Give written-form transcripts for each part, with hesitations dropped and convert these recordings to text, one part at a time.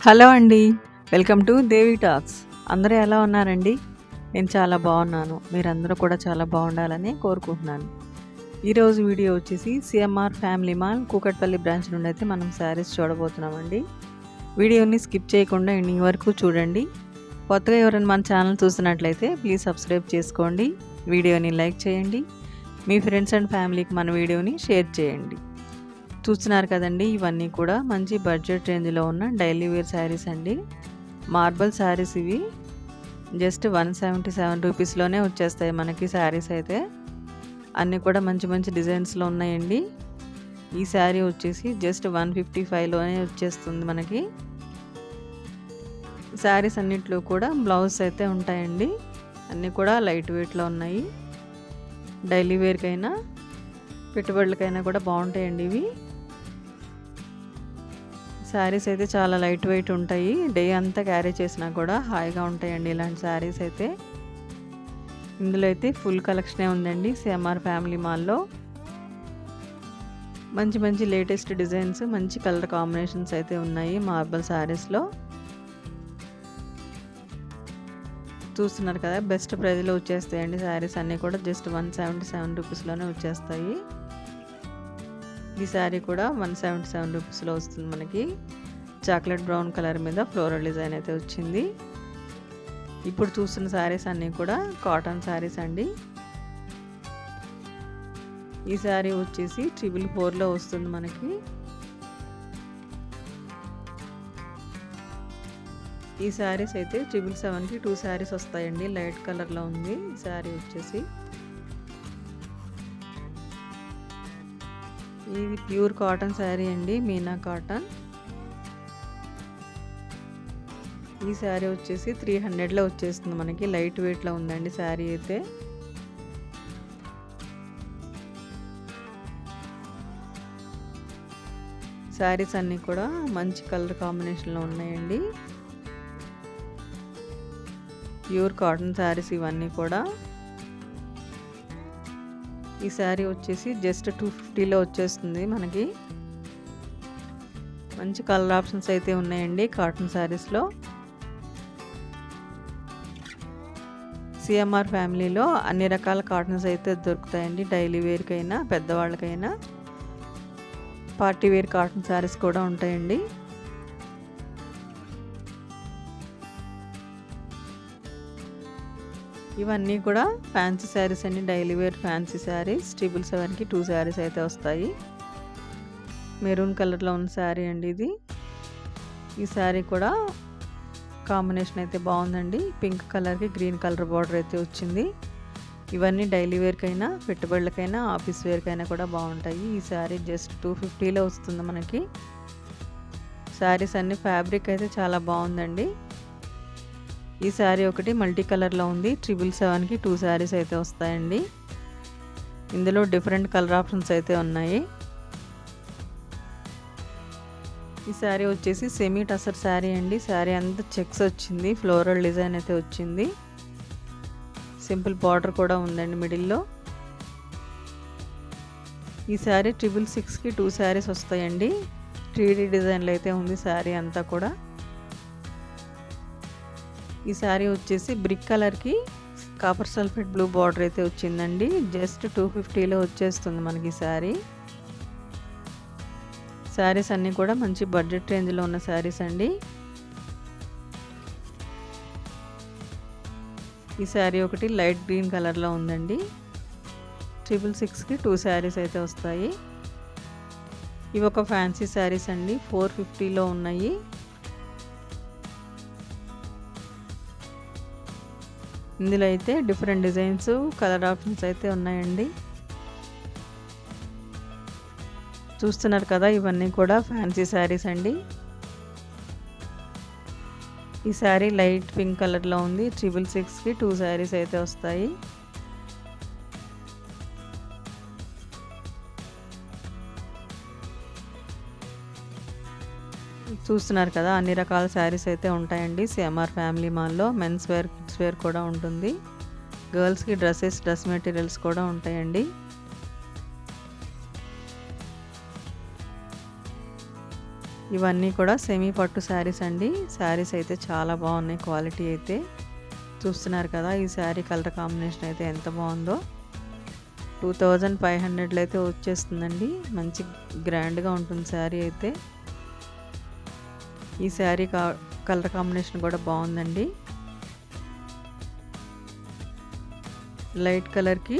Hello అండి. Welcome to Devi talks. అందరూ ఎలా ఉన్నారండి? నేను చాలా బాగున్నాను. మీరందరూ కూడా చాలా బాగుండాలని కోరుకుంటున్నాను. ఈరోజు వీడియో వచ్చేసి CMR family mall Kukatpally branch నుండి అయితే మనం శారీస్ చూడబోతున్నామండి. వీడియోని స్కిప్ చేయకుండా ఎండింగ్ వరకు చూడండి. కొత్తగా ఎవరైనా మన ఛానల్ చూస్తున్నట్లయితే ప్లీజ్ సబ్స్క్రైబ్ చేసుకోండి. వీడియోని లైక్ చేయండి. మీ ఫ్రెండ్స్ అండ్ ఫ్యామిలీకి మన వీడియోని షేర్ చేయండి. చూస్తున్నారు కదండి, ఇవన్నీ కూడా మంచి బడ్జెట్ రేంజ్లో ఉన్న డైలీ వేర్ శారీస్ అండి. మార్బల్ శారీస్ ఇవి జస్ట్ 177 రూపీస్లోనే వచ్చేస్తాయి మనకి శారీస్ అయితే. అన్నీ కూడా మంచి మంచి డిజైన్స్లో ఉన్నాయండి. ఈ శారీ వచ్చేసి జస్ట్ 155లోనే వచ్చేస్తుంది మనకి. శారీస్ అన్నిట్లో కూడా బ్లౌజ్ అయితే ఉంటాయండి. అన్నీ కూడా లైట్ వెయిట్లో ఉన్నాయి. డైలీ వేర్కైనా పెట్టుబడులకైనా కూడా బాగుంటాయండి ఇవి. శారీస్ అయితే చాలా లైట్ వెయిట్ ఉంటాయి. డే అంతా క్యారీ చేసినా కూడా హాయిగా ఉంటాయండి ఇలాంటి శారీస్ అయితే. ఇందులో అయితే ఫుల్ కలెక్షనే ఉందండి సిఎంఆర్ ఫ్యామిలీ మాల్లో. మంచి మంచి లేటెస్ట్ డిజైన్స్, మంచి కలర్ కాంబినేషన్స్ అయితే ఉన్నాయి మార్బల్ శారీస్లో. చూస్తున్నారు కదా, బెస్ట్ ప్రైజ్లో వచ్చేస్తాయండి శారీస్ అన్నీ కూడా. జస్ట్ 177 రూపీస్లోనే వచ్చేస్తాయి. ఈ శారీ కూడా 177 రూపీస్లో వస్తుంది మనకి. చాక్లెట్ బ్రౌన్ కలర్ మీద ఫ్లోరల్ డిజైన్ అయితే వచ్చింది. ఇప్పుడు చూస్తున్న శారీస్ అన్నీ కూడా కాటన్ శారీస్ అండి. ఈ శారీ వచ్చేసి 444లో వస్తుంది మనకి. ఈ శారీస్ అయితే 777కి 2 శారీస్ వస్తాయండి. లైట్ కలర్లో ఉంది ఈ శారీ వచ్చేసి. ఇది ప్యూర్ కాటన్ శారీ అండి, మీనా కాటన్. ఈ శారీ వచ్చేసి 300లో వచ్చేస్తుంది మనకి. లైట్ వెయిట్లో ఉందండి శారీ అయితే. శారీస్ అన్నీ కూడా మంచి కలర్ కాంబినేషన్లో ఉన్నాయండి. ప్యూర్ కాటన్ శారీస్ ఇవన్నీ కూడా. ఈ శారీ వచ్చేసి జస్ట్ 250లో వచ్చేస్తుంది మనకి. మంచి కలర్ ఆప్షన్స్ అయితే ఉన్నాయండి కాటన్ శారీస్లో. సిఎంఆర్ ఫ్యామిలీలో అన్ని రకాల కాటన్స్ అయితే దొరుకుతాయండి. డైలీ వేర్కైనా, పెద్దవాళ్ళకైనా పార్టీ వేర్ కాటన్ శారీస్ కూడా ఉంటాయండి. ఇవన్నీ కూడా ఫ్యాన్సీ శారీస్ అండి, డైలీ వేర్ ఫ్యాన్సీ శారీస్. 777కి 2 శారీస్ అయితే వస్తాయి. మెరూన్ కలర్లో ఉన్న శారీ అండి ఇది. ఈ శారీ కూడా కాంబినేషన్ అయితే బాగుందండి. పింక్ కలర్కి గ్రీన్ కలర్ బార్డర్ అయితే వచ్చింది. ఇవన్నీ డైలీ వేర్కైనా, పెట్టుబడులకైనా, ఆఫీస్ వేర్కైనా కూడా బాగుంటాయి. ఈ శారీ జస్ట్ 250లో వస్తుంది మనకి. శారీస్ అన్ని ఫ్యాబ్రిక్ అయితే చాలా బాగుందండి. ఈ శారీ ఒకటి మల్టీ కలర్లో ఉంది. 777కి 2 శారీస్ అయితే వస్తాయండి. ఇందులో డిఫరెంట్ కలర్ ఆప్షన్స్ అయితే ఉన్నాయి. ఈ శారీ వచ్చేసి సెమీ టసర్ శారీ అండి. శారీ అంతా చెక్స్ వచ్చింది, ఫ్లోరల్ డిజైన్ అయితే వచ్చింది. సింపుల్ బార్డర్ కూడా ఉందండి మిడిల్లో. ఈ శారీ 666కి 2 శారీస్ వస్తాయండి. 3D డిజైన్లో అయితే ఉంది శారీ అంతా కూడా. ఈ శారీ వచ్చేసి బ్రిక్ కలర్కి కాపర్ సల్ఫేట్ బ్లూ బార్డర్ అయితే వచ్చిందండి. జస్ట్ 250లో వచ్చేస్తుంది మనకి ఈ శారీ. శారీస్ అన్నీ కూడా మంచి బడ్జెట్ రేంజ్లో ఉన్న శారీస్ అండి. ఈ శారీ ఒకటి లైట్ గ్రీన్ కలర్లో ఉందండి. 666కి 2 శారీస్ అయితే వస్తాయి. ఇవి ఒక ఫ్యాన్సీ శారీస్ అండి, 450లో ఉన్నాయి. ఇందులో అయితే డిఫరెంట్ డిజైన్స్, కలర్ ఆప్షన్స్ అయితే ఉన్నాయండి. చూస్తున్నారు కదా, ఇవన్నీ కూడా ఫ్యాన్సీ శారీస్ అండి. ఈ శారీ లైట్ పింక్ కలర్లో ఉంది. 666కి 2 శారీస్ అయితే వస్తాయి. చూస్తున్నారు కదా, అన్ని రకాల శారీస్ అయితే ఉంటాయండి సిఎంఆర్ ఫ్యామిలీ మాల్లో. మెన్స్ వేర్, కిడ్స్ వేర్ కూడా ఉంటుంది. గర్ల్స్కి డ్రెస్సెస్, డ్రెస్ మెటీరియల్స్ కూడా ఉంటాయండి. ఈ ఇవన్నీ కూడా సెమీ పట్టు శారీస్ అండి. శారీస్ అయితే చాలా బాగున్నాయి, క్వాలిటీ అయితే చూస్తున్నారు కదా. ఈ శారీ కలర్ కాంబినేషన్ అయితే ఎంత బాగుందో. 2500లో అయితే వచ్చేస్తుందండి. మంచి గ్రాండ్గా ఉంటుంది శారీ అయితే. ఈ శారీ కలర్ కాంబినేషన్ కూడా బాగుందండి. లైట్ కలర్కి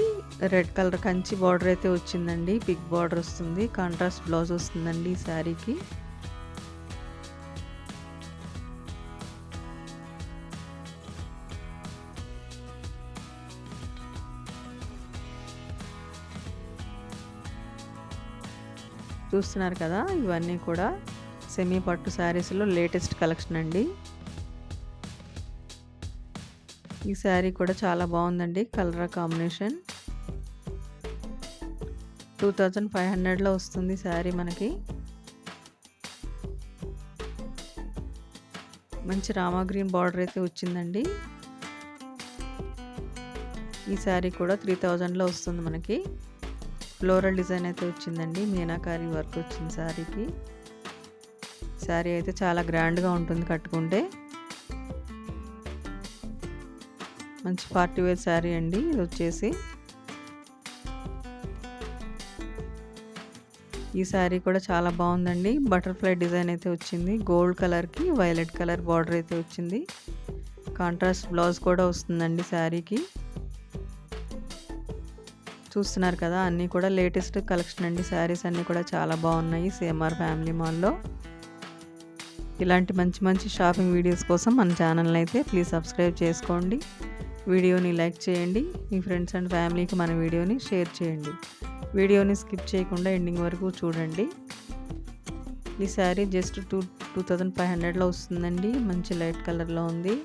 రెడ్ కలర్ కంచి బార్డర్ అయితే వచ్చిందండి. బిగ్ బార్డర్ వస్తుంది. కాంట్రాస్ట్ బ్లౌజ్ వస్తుందండి ఈ శారీకి. చూస్తున్నారు కదా, ఇవన్నీ కూడా సెమీ పట్టు శారీస్లో లేటెస్ట్ కలెక్షన్ అండి. ఈ శారీ కూడా చాలా బాగుందండి. కలర్ కాంబినేషన్ 2500లో వస్తుంది శారీ మనకి. మంచి రామా గ్రీన్ బార్డర్ అయితే వచ్చిందండి. ఈ శారీ కూడా 3000లో వస్తుంది మనకి. ఫ్లోరల్ డిజైన్ అయితే వచ్చిందండి. మీనాకారి వర్క్ వచ్చింది శారీకి. శారీ అయితే చాలా గ్రాండ్గా ఉంటుంది కట్టుకుంటే. మంచి పార్టీ వేర్ శారీ అండి ఇది వచ్చేసి. ఈ శారీ కూడా చాలా బాగుందండి. బటర్ఫ్లై డిజైన్ అయితే వచ్చింది. గోల్డ్ కలర్కి వైలెట్ కలర్ బార్డర్ అయితే వచ్చింది. కాంట్రాస్ట్ బ్లౌజ్ కూడా వస్తుందండి శారీకి. చూస్తున్నారు కదా, అన్నీ కూడా లేటెస్ట్ కలెక్షన్ అండి. శారీస్ అన్నీ కూడా చాలా బాగున్నాయి సిఎంఆర్ ఫ్యామిలీ మాల్లో. ఇలాంటి మంచి మంచి షాపింగ్ వీడియోస్ కోసం మన ఛానల్ని అయితే ప్లీజ్ సబ్స్క్రైబ్ చేసుకోండి. వీడియోని లైక్ చేయండి. మీ ఫ్రెండ్స్ అండ్ ఫ్యామిలీకి మన వీడియోని షేర్ చేయండి. వీడియోని స్కిప్ చేయకుండా ఎండింగ్ వరకు చూడండి. ఈ శారీ జస్ట్ 2500లో వస్తుందండి. మంచి లైట్ కలర్లో ఉంది.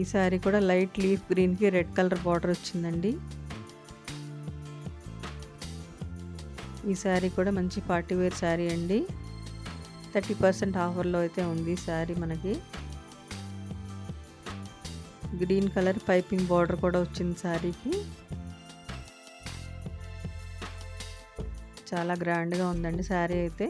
ఈ శారీ కూడా లైట్ లీఫ్ గ్రీన్కి రెడ్ కలర్ బార్డర్ వచ్చిందండి. ఈ శారీ కూడా మంచి పార్టీ వేర్ శారీ అండి. 30% ఆఫర్లో అయితే ఉంది శారీ మనకి. గ్రీన్ కలర్ పైపింగ్ బార్డర్ కూడా వచ్చింది శారీకి. చాలా గ్రాండ్గా ఉందండి శారీ అయితే.